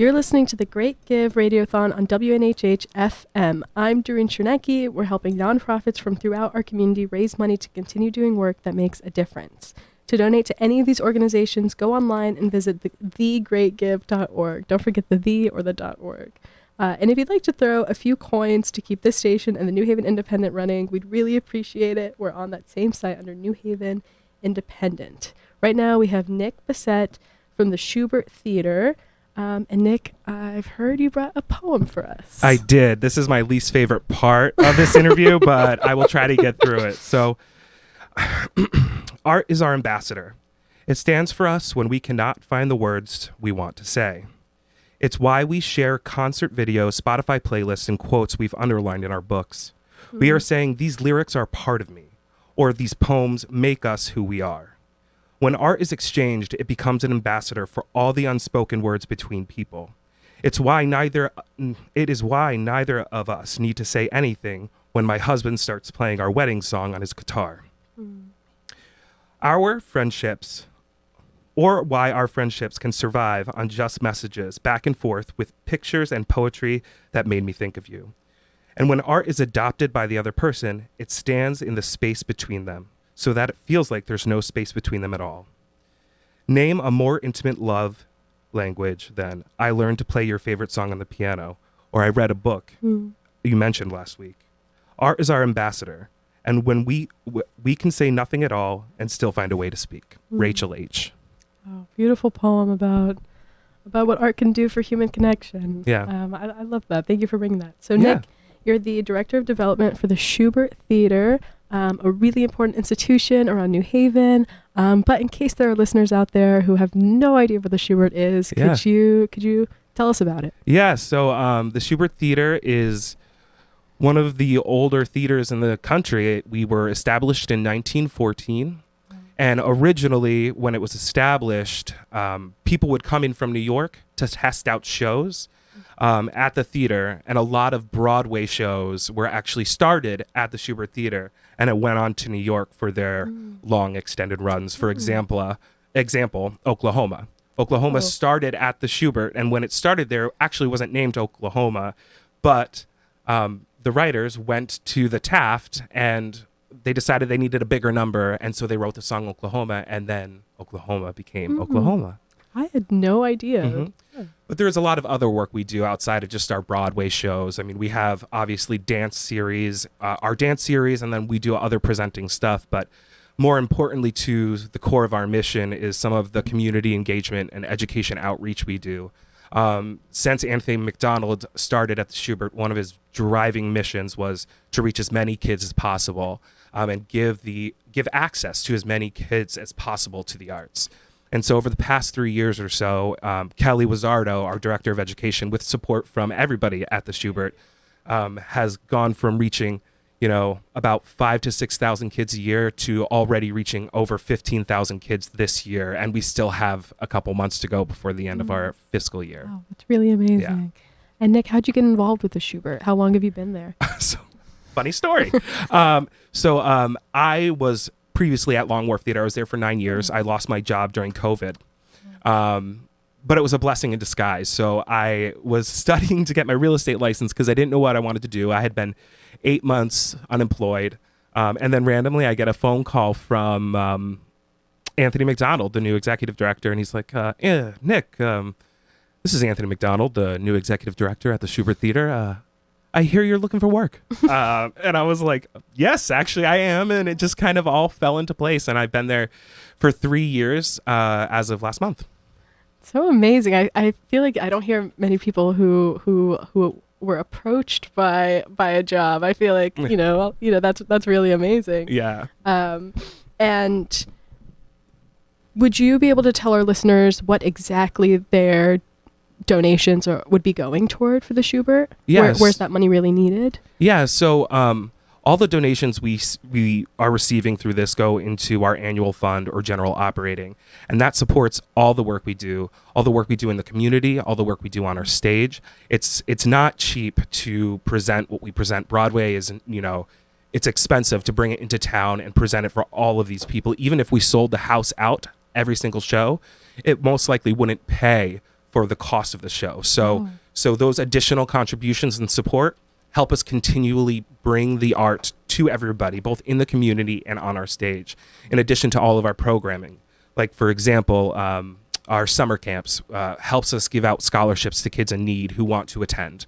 You're listening to the Great Give Radiothon on WNHH FM. I'm Doreen Chernecki. We're helping nonprofits from throughout our community raise money to continue doing work that makes a difference. To donate to any of these organizations, go online and visit thegreatgive.org. Don't forget the or the .org. And if you'd like to throw a few coins to keep this station and the New Haven Independent running, we'd really appreciate it. We're on that same site under New Haven Independent. Right now we have Nick Bissett from the Schubert Theater. And Nick, I've heard you brought a poem for us. I did. This is my least favorite part of this interview, but I will try to get through it. So, art is our ambassador. It stands for us when we cannot find the words we want to say. It's why we share concert videos, Spotify playlists, and quotes we've underlined in our books. We are saying these lyrics are part of me, or these poems make us who we are. When art is exchanged, it becomes an ambassador for all the unspoken words between people. It is why neither of us need to say anything when my husband starts playing our wedding song on his guitar. Our friendships, or why our friendships can survive on just messages back and forth with pictures and poetry that made me think of you. And when art is adopted by the other person, it stands in the space between them, so that it feels like there's no space between them at all. Name a more intimate love language than I learned to play your favorite song on the piano, or I read a book you mentioned last week. Art is our ambassador, and when we can say nothing at all and still find a way to speak. Rachel H. Oh, beautiful poem about what art can do for human connection. Yeah. I love that. Thank you for bringing that. So Nick, you're the Director of Development for the Schubert Theater, a really important institution around New Haven. But in case there are listeners out there who have no idea what the Schubert is, could you tell us about it? Yeah, so the Schubert Theater is one of the older theaters in the country. We were established in 1914. And originally, when it was established, people would come in from New York to test out shows at the theater. And a lot of Broadway shows were actually started at the Schubert Theater. And it went on to New York for their long extended runs. For example, Oklahoma. Oklahoma started at the Schubert. And when it started there, it actually wasn't named Oklahoma. But the writers went to the Taft and they decided they needed a bigger number, and so they wrote the song Oklahoma, and then Oklahoma became Oklahoma. I had no idea. But there's a lot of other work we do outside of just our Broadway shows. I mean, we have obviously dance series, our dance series, and then we do other presenting stuff. But more importantly, to the core of our mission is some of the community engagement and education outreach we do. Since Anthony McDonald started at the Schubert, one of his driving missions was to reach as many kids as possible and give access to as many kids as possible to the arts. And so over the past 3 years or so, Kelly Wizzardo, our director of education, with support from everybody at the Schubert, has gone from reaching about 5,000 to 6,000 kids a year to already reaching over 15,000 kids this year. And we still have a couple months to go before the end of our fiscal year. Wow, that's really amazing. Yeah. And Nick, how'd you get involved with the Schubert? How long have you been there? Funny story. I was previously at Long Wharf Theater. I was there for 9 years. I lost my job during COVID. But it was a blessing in disguise. So I was studying to get my real estate license because I didn't know what I wanted to do. I had been 8 months unemployed. And then randomly I get a phone call from Anthony McDonald, the new executive director. And he's like, Nick, this is Anthony McDonald, the new executive director at the Schubert Theater. I hear you're looking for work. And I was like, yes, actually I am. And it just kind of all fell into place. And I've been there for 3 years as of last month. So amazing. I feel like I don't hear many people who were approached by a job. I feel like, that's really amazing. Yeah. And would you be able to tell our listeners what exactly their donations would be going toward for the Schubert? Yes. Where's that money really needed? Yeah. So all the donations we are receiving through this go into our annual fund or general operating. And that supports all the work we do, all the work we do in the community, all the work we do on our stage. It's not cheap to present what we present. Broadway isn't, it's expensive to bring it into town and present it for all of these people. Even if we sold the house out every single show, it most likely wouldn't pay for the cost of the show. So those additional contributions and support help us continually bring the art to everybody, both in the community and on our stage, in addition to all of our programming. Like, for example, our summer camps helps us give out scholarships to kids in need who want to attend.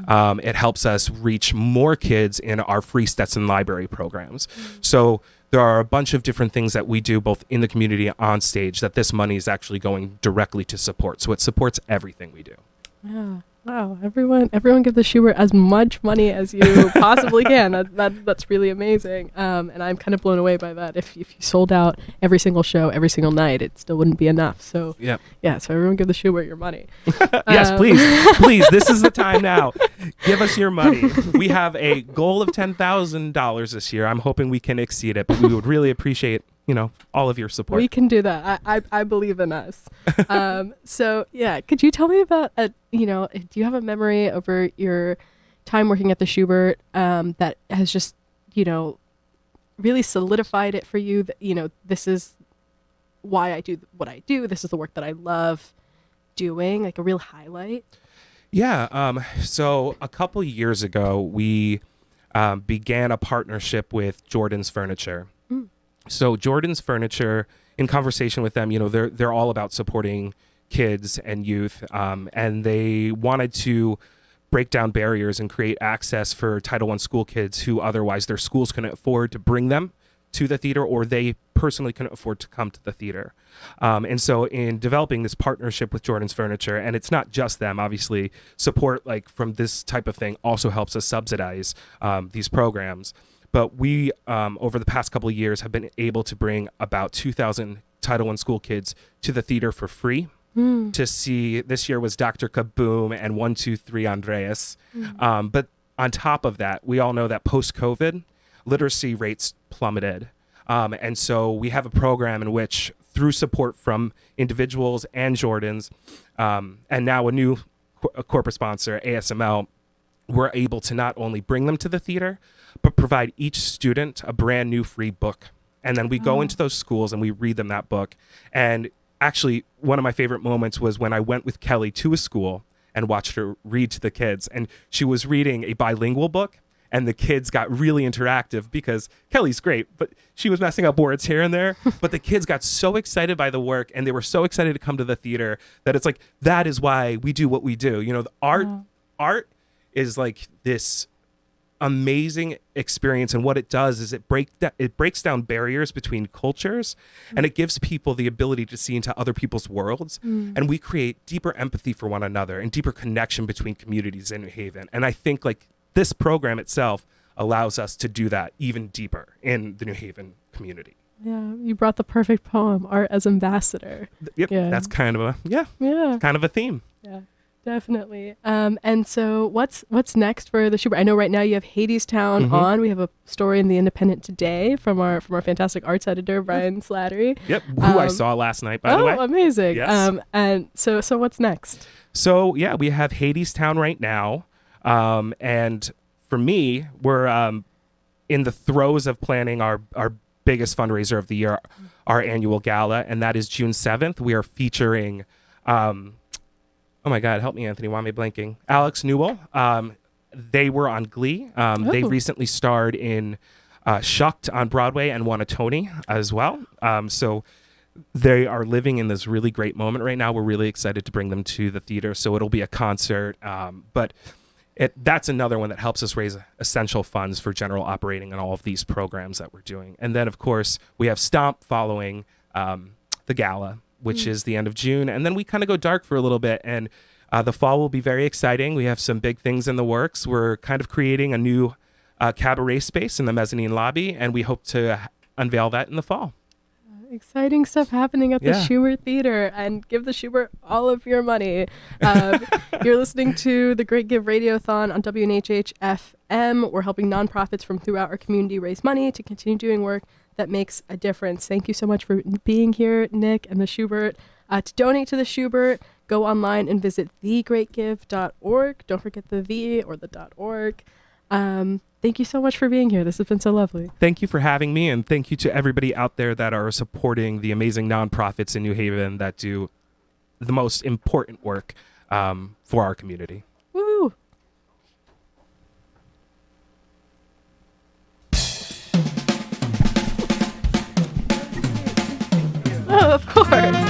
It helps us reach more kids in our free Stetson Library programs. So there are a bunch of different things that we do both in the community and on stage that this money is actually going directly to support. So it supports everything we do. Yeah. Wow. Everyone give the Schubert as much money as you possibly can. That's really amazing. And I'm kind of blown away by that. If you sold out every single show, every single night, it still wouldn't be enough. So yeah. So everyone give the Schubert your money. Yes, please. This is the time now. Give us your money. We have a goal of $10,000 this year. I'm hoping we can exceed it, but we would really appreciate all of your support. We can do that. I believe in us. So yeah, could you tell me about do you have a memory over your time working at the Schubert that has just really solidified it for you that this is why I do what I do. This is the work that I love doing. Like a real highlight. Yeah. So a couple years ago, we began a partnership with Jordan's Furniture. So Jordan's Furniture, in conversation with them, they're all about supporting kids and youth, and they wanted to break down barriers and create access for Title I school kids who otherwise their schools couldn't afford to bring them to the theater, or they personally couldn't afford to come to the theater. And so in developing this partnership with Jordan's Furniture, and it's not just them, obviously, support from this type of thing also helps us subsidize these programs. But we, over the past couple of years, have been able to bring about 2,000 Title I school kids to the theater for free to see. This year was Dr. Kaboom and 123 Andreas. But on top of that, we all know that post-COVID, literacy rates plummeted. And so we have a program in which, through support from individuals and Jordans, and now a new corporate sponsor, ASML, we're able to not only bring them to the theater, but provide each student a brand new free book. And then we go into those schools and we read them that book. And actually, one of my favorite moments was when I went with Kelly to a school and watched her read to the kids. And she was reading a bilingual book, and the kids got really interactive because Kelly's great, but she was messing up words here and there. But the kids got so excited by the work, and they were so excited to come to the theater, that it's like, that is why we do what we do. The art is like this amazing experience, and what it does is it breaks down barriers between cultures, and it gives people the ability to see into other people's worlds, and we create deeper empathy for one another and deeper connection between communities in New Haven. And I think this program itself allows us to do that even deeper in the New Haven community. Yeah, you brought the perfect poem, Art as Ambassador. Yep, yeah. That's kind of a theme. Yeah. Definitely. And so what's next for the Schubert? I know right now you have Hadestown on. We have a story in the Independent today from our fantastic arts editor, Brian Slattery. Yep, who I saw last night, by the way. Oh, amazing. Yes. And so what's next? So, yeah, we have Hadestown right now. And for me, we're in the throes of planning our biggest fundraiser of the year, our annual gala, and that is June 7th. We are featuring... oh my God, help me, Anthony. Why am I blanking? Alex Newell. They were on Glee. They recently starred in Shucked on Broadway and won a Tony as well. So they are living in this really great moment right now. We're really excited to bring them to the theater. So it'll be a concert. But that's another one that helps us raise essential funds for general operating and all of these programs that we're doing. And then, of course, we have Stomp following the gala, which is the end of June. And then we kind of go dark for a little bit. And the fall will be very exciting. We have some big things in the works. We're kind of creating a new cabaret space in the mezzanine lobby, and we hope to unveil that in the fall. Exciting stuff happening at the Schubert Theater, and give the Schubert all of your money. You're listening to the Great Give Radiothon on WNHH FM. We're helping nonprofits from throughout our community raise money to continue doing work that makes a difference. Thank you so much for being here, Nick and the Schubert. To donate to the Schubert, go online and visit thegreatgive.org. Don't forget the the or the .org. Thank you so much for being here. This has been so lovely. Thank you for having me, and thank you to everybody out there that are supporting the amazing nonprofits in New Haven that do the most important work for our community. Woo! Oh, of course.